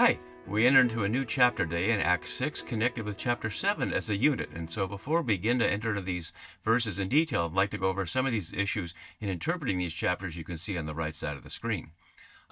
Hi, we enter into a new chapter today in Acts 6 connected with chapter 7 as a unit. And so before we begin to enter into these verses in detail, I'd like to go over some of these issues in interpreting these chapters you can see on the right side of the screen.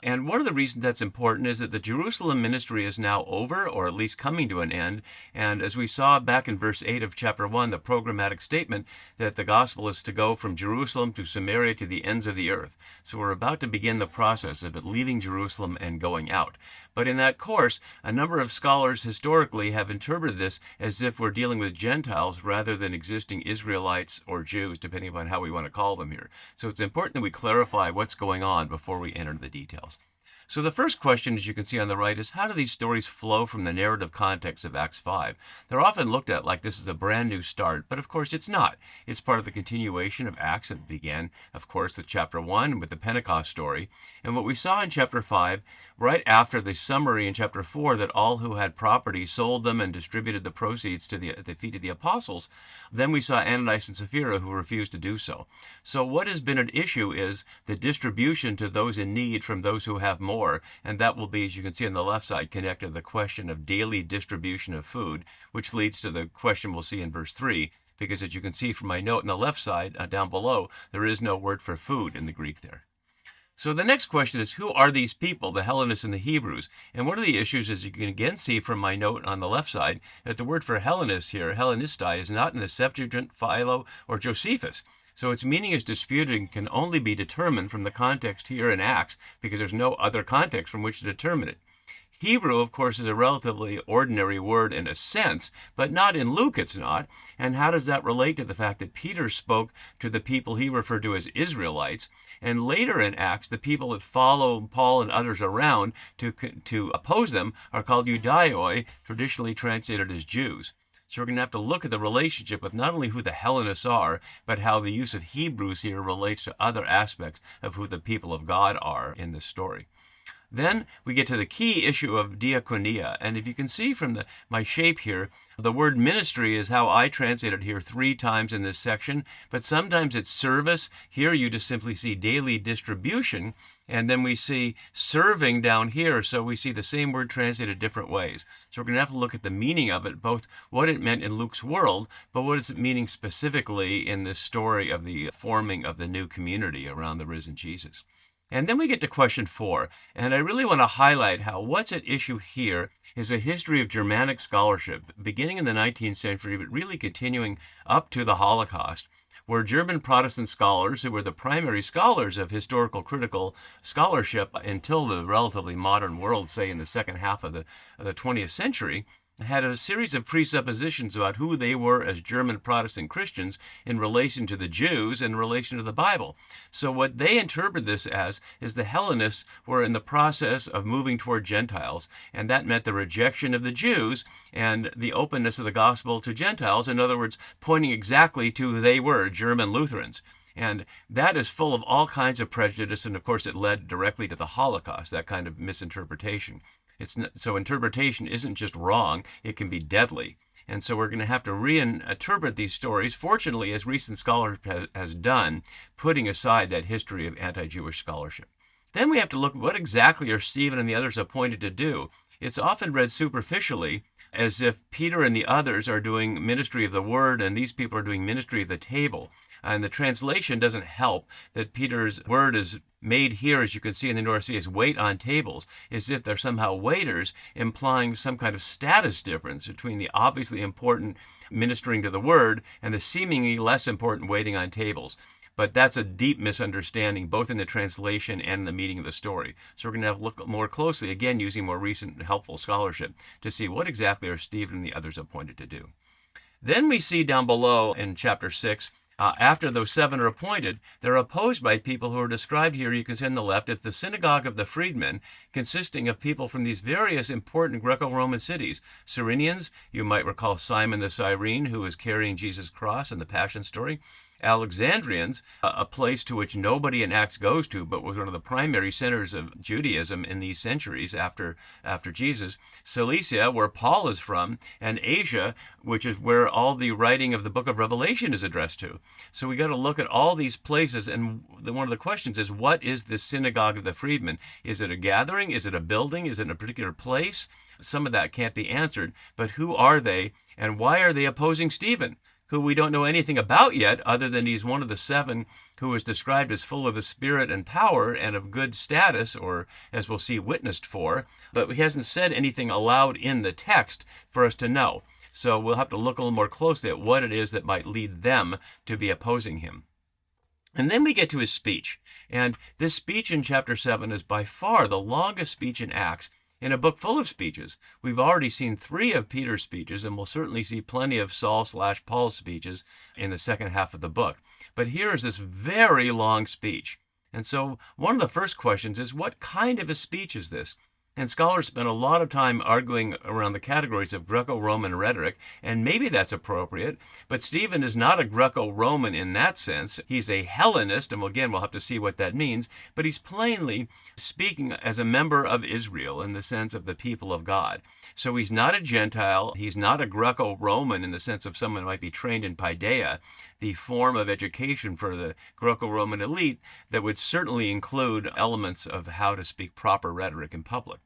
And one of the reasons that's important is that the Jerusalem ministry is now over, or at least coming to an end. And as we saw back in verse 8 of chapter 1, the programmatic statement that the gospel is to go from Jerusalem to Samaria to the ends of the earth. So we're about to begin the process of it leaving Jerusalem and going out. But in that course, a number of scholars historically have interpreted this as if we're dealing with Gentiles rather than existing Israelites or Jews, depending upon how we want to call them here. So it's important that we clarify what's going on before we enter the details. So the first question, as you can see on the right, is how do these stories flow from the narrative context of Acts 5? They're often looked at like this is a brand new start, but of course it's not. It's part of the continuation of Acts that began, of course, with chapter 1 with the Pentecost story. And what we saw in chapter 5, right after the summary in chapter 4 that all who had property sold them and distributed the proceeds to the feet of the apostles, then we saw Ananias and Sapphira who refused to do so. So what has been an issue is the distribution to those in need from those who have more. And that will be, as you can see on the left side, connected to the question of daily distribution of food, which leads to the question we'll see in verse 3, because as you can see from my note on the left side, down below, there is no word for food in the Greek there. So the next question is, who are these people, the Hellenists and the Hebrews? And one of the issues, as you can again see from my note on the left side, that the word for Hellenist here, Hellenistai, is not in the Septuagint, Philo, or Josephus. So its meaning is disputed and can only be determined from the context here in Acts, because there's no other context from which to determine it. Hebrew, of course, is a relatively ordinary word in a sense, but not in Luke, it's not. And how does that relate to the fact that Peter spoke to the people he referred to as Israelites, and later in Acts, the people that follow Paul and others around to oppose them are called Judaioi, traditionally translated as Jews. So we're going to have to look at the relationship with not only who the Hellenists are, but how the use of Hebrews here relates to other aspects of who the people of God are in this story. Then we get to the key issue of diakonia. And if you can see from my shape here, the word ministry is how I translate it here 3 times in this section, but sometimes it's service. Here you just simply see daily distribution, and then we see serving down here, so we see the same word translated different ways. So we're going to have to look at the meaning of it, both what it meant in Luke's world, but what is it meaning specifically in this story of the forming of the new community around the risen Jesus. And then we get to question 4, and I really want to highlight how what's at issue here is a history of Germanic scholarship, beginning in the 19th century, but really continuing up to the Holocaust, where German Protestant scholars, who were the primary scholars of historical critical scholarship until the relatively modern world, say in the second half of the 20th century, had a series of presuppositions about who they were as German Protestant Christians in relation to the Jews and in relation to the Bible. So what they interpret this as is the Hellenists were in the process of moving toward Gentiles, and that meant the rejection of the Jews and the openness of the gospel to Gentiles, in other words, pointing exactly to who they were, German Lutherans. And that is full of all kinds of prejudice, and of course it led directly to the Holocaust, that kind of misinterpretation. So interpretation isn't just wrong, it can be deadly. And so we're going to have to reinterpret these stories, fortunately, as recent scholarship has done, putting aside that history of anti-Jewish scholarship. Then we have to look at what exactly are Stephen and the others appointed to do. It's often read superficially, as if Peter and the others are doing ministry of the word and these people are doing ministry of the table. And the translation doesn't help that Peter's word is made here, as you can see in the North Sea, as wait on tables, as if they're somehow waiters, implying some kind of status difference between the obviously important ministering to the word and the seemingly less important waiting on tables. But that's a deep misunderstanding, both in the translation and in the meaning of the story. So we're going to have to look more closely, again, using more recent helpful scholarship, to see what exactly are Stephen and the others appointed to do. Then we see down below in chapter 6, after those 7 are appointed, they're opposed by people who are described here, you can see on the left, as the synagogue of the freedmen, consisting of people from these various important Greco-Roman cities. Cyrenians, you might recall Simon the Cyrene, who was carrying Jesus' cross in the Passion story. Alexandrians, a place to which nobody in Acts goes to, but was one of the primary centers of Judaism in these centuries after Jesus. Cilicia, where Paul is from, and Asia, which is where all the writing of the book of Revelation is addressed to. So we got to look at all these places, and one of the questions is, what is the synagogue of the freedmen? Is it a gathering? Is it a building? Is it in a particular place? Some of that can't be answered, but who are they, and why are they opposing Stephen, who we don't know anything about yet, other than he's one of the 7 who is described as full of the Spirit and power and of good status, or, as we'll see, witnessed for, but he hasn't said anything aloud in the text for us to know. So we'll have to look a little more closely at what it is that might lead them to be opposing him. And then we get to his speech. And this speech in chapter 7 is by far the longest speech in Acts, in a book full of speeches. We've already seen 3 of Peter's speeches, and we'll certainly see plenty of Saul/Paul's speeches in the second half of the book. But here is this very long speech. And so one of the first questions is, what kind of a speech is this? And scholars spend a lot of time arguing around the categories of Greco-Roman rhetoric, and maybe that's appropriate, but Stephen is not a Greco-Roman in that sense. He's a Hellenist, and again, we'll have to see what that means, but he's plainly speaking as a member of Israel in the sense of the people of God. So he's not a Gentile, he's not a Greco-Roman in the sense of someone who might be trained in paideia, the form of education for the Greco-Roman elite that would certainly include elements of how to speak proper rhetoric in public.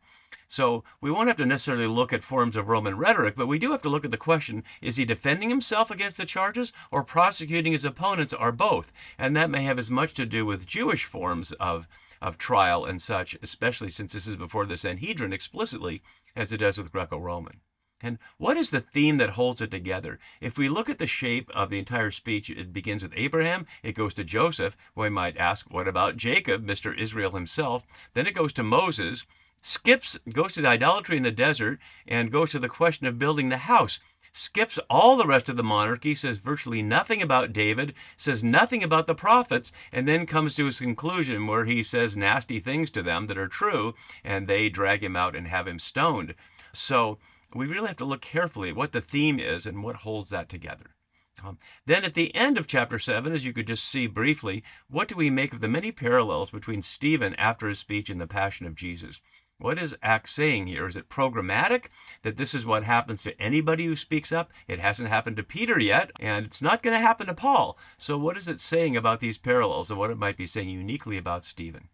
So we won't have to necessarily look at forms of Roman rhetoric, but we do have to look at the question, is he defending himself against the charges or prosecuting his opponents, or both? And that may have as much to do with Jewish forms of trial and such, especially since this is before the Sanhedrin explicitly, as it does with Greco-Roman. And what is the theme that holds it together? If we look at the shape of the entire speech, it begins with Abraham, it goes to Joseph. We might ask, what about Jacob, Mr. Israel himself? Then it goes to Moses, goes to the idolatry in the desert, and goes to the question of building the house. Skips all the rest of the monarchy, says virtually nothing about David, says nothing about the prophets, and then comes to his conclusion where he says nasty things to them that are true, and they drag him out and have him stoned. So we really have to look carefully at what the theme is and what holds that together. Then at the end of chapter 7, as you could just see briefly, what do we make of the many parallels between Stephen after his speech and the Passion of Jesus? What is Acts saying here? Is it programmatic, that this is what happens to anybody who speaks up? It hasn't happened to Peter yet, and it's not going to happen to Paul. So what is it saying about these parallels and what it might be saying uniquely about Stephen?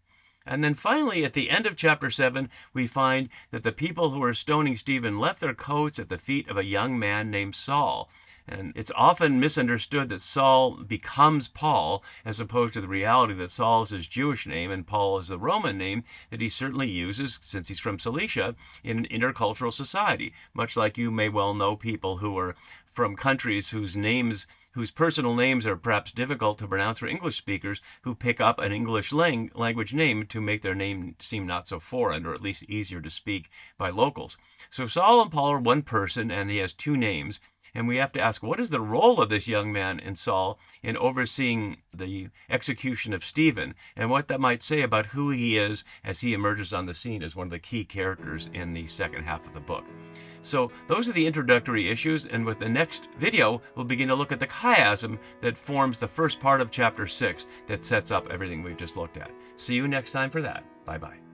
And then finally, at the end of chapter 7, we find that the people who were stoning Stephen left their coats at the feet of a young man named Saul. And it's often misunderstood that Saul becomes Paul, as opposed to the reality that Saul is his Jewish name and Paul is the Roman name that he certainly uses, since he's from Cilicia, in an intercultural society. Much like you may well know people who are from countries whose personal names are perhaps difficult to pronounce for English speakers, who pick up an English language name to make their name seem not so foreign, or at least easier to speak by locals. So Saul and Paul are one person, and he has 2 names. And we have to ask, what is the role of this young man in Saul in overseeing the execution of Stephen, and what that might say about who he is as he emerges on the scene as one of the key characters in the second half of the book. So those are the introductory issues, and with the next video, we'll begin to look at the chiasm that forms the first part of chapter 6 that sets up everything we've just looked at. See you next time for that. Bye-bye.